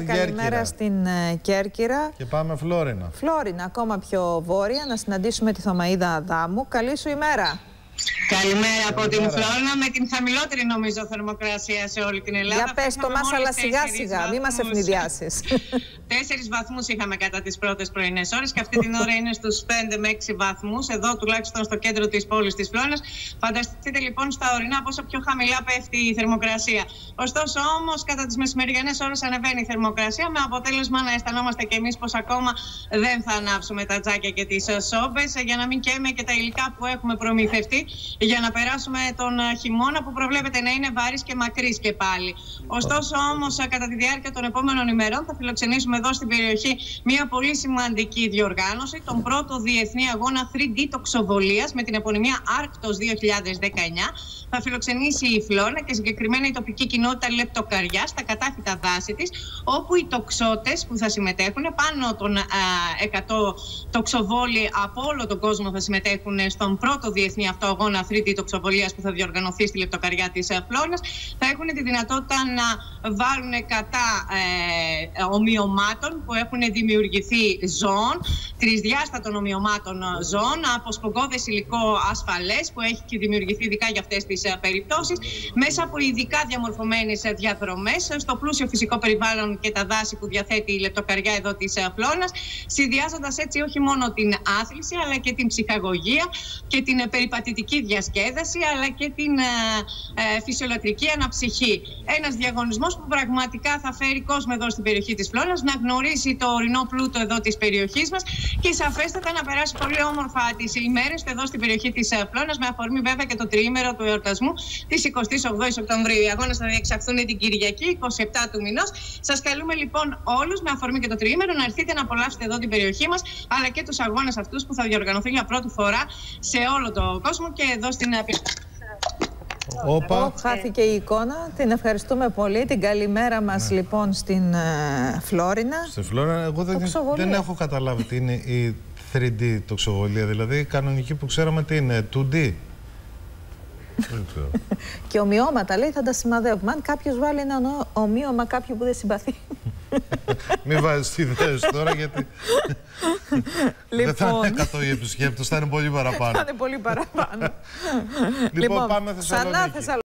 Καλημέρα στην Κέρκυρα. Και πάμε Φλόρινα. Φλόρινα, ακόμα πιο βόρεια, να συναντήσουμε τη Θωμαΐδα Αδάμου. Καλή σου ημέρα. Καλημέρα από την Φλόρινα, με την χαμηλότερη νομίζω θερμοκρασία σε όλη την Ελλάδα. Για πες το μας, αλλά σιγά σιγά, μην μας ευνηδιάσεις. 4 βαθμούς είχαμε κατά τις πρώτες πρωινές ώρες και αυτή την ώρα είναι στους 5 με 6 βαθμούς, εδώ τουλάχιστον στο κέντρο της πόλης της Φλόρινας. Φανταστείτε λοιπόν στα ορεινά πόσο πιο χαμηλά πέφτει η θερμοκρασία. Ωστόσο όμως κατά τις μεσημεριανές ώρες ανεβαίνει η θερμοκρασία, με αποτέλεσμα να αισθανόμαστε κι εμείς πως ακόμα δεν θα ανάψουμε τα τζάκια και τις σόμπες, για να μην καίμε και τα υλικά που έχουμε προμηθευτεί για να περάσουμε τον χειμώνα που προβλέπεται να είναι βαρύς και μακρύς και πάλι. Ωστόσο όμως κατά τη διάρκεια των επόμενων ημερών θα φιλοξενήσουμε εδώ στην περιοχή μια πολύ σημαντική διοργάνωση, τον πρώτο διεθνή αγώνα 3D τοξοβολίας με την επωνυμία Άρκτος 2019. Θα φιλοξενήσει η Φλόρινα και συγκεκριμένα η τοπική κοινότητα Λεπτοκαριά στα κατάφυτα δάση της, όπου οι τοξότες που θα συμμετέχουν, πάνω των 100 τοξοβόλοι από όλο τον κόσμο θα συμμετέχουν στον πρώτο διεθνή αυτό αγώνα 3D τοξοβολίας που θα διοργανωθεί στη Λεπτοκαριά της Φλόρινας, θα έχουν τη δυνατότητα να βάλουν κατά ομοιωμάτων που έχουν δημιουργηθεί ζώων, τρισδιάστατων ομοιωμάτων ζώων από σπογκώδες υλικό ασφαλές που έχει δημιουργηθεί ειδικά για αυτές τις περιπτώσεις, μέσα από ειδικά διαμορφωμένες διαδρομές στο πλούσιο φυσικό περιβάλλον και τα δάση που διαθέτει η Λεπτοκαριά εδώ της Φλόρινας, συνδυάζοντας έτσι όχι μόνο την άθληση αλλά και την ψυχαγωγία και την περιπατητική διασκέδαση αλλά και την φυσιολατρική αναψυχή. Ένας διαγωνισμός που πραγματικά θα φέρει κόσμο εδώ στην περιοχή της Φλόρινας να γνωρίσει το ορεινό πλούτο εδώ της περιοχής μας και σαφέστατα να περάσει πολύ όμορφα τις ημέρες εδώ στην περιοχή της Φλόρινας, με αφορμή βέβαια και το τριήμερο του εορτασμού της 28ης Οκτωβρίου. Οι αγώνες θα διεξαχθούν την Κυριακή 27 του μηνός. Σας καλούμε λοιπόν όλους, με αφορμή και το τριήμερο, να έρθετε να απολαύσετε εδώ την περιοχή μας αλλά και τους αγώνες αυτούς που θα διοργανωθούν για πρώτη φορά σε όλο τον κόσμο και εδώ στην χάθηκε η εικόνα. Την ευχαριστούμε πολύ. Την καλημέρα μας λοιπόν στην Φλόρινα. Στη Φλόρινα, εγώ δεν έχω καταλάβει τι είναι η 3D τοξοβολία. Δηλαδή η κανονική που ξέραμε τι είναι, 2D. Και ομοιώματα λέει θα τα σημαδεύουμε. Αν κάποιος βάλει ένα ομοίωμα κάποιου που δεν συμπαθεί. Μην βάζεις τη θέση τώρα, γιατί δεν θα είναι 100 οι επισκέπτες, θα είναι πολύ παραπάνω. Θα είναι πολύ παραπάνω. Λοιπόν, πάμε Θεσσαλονίκη.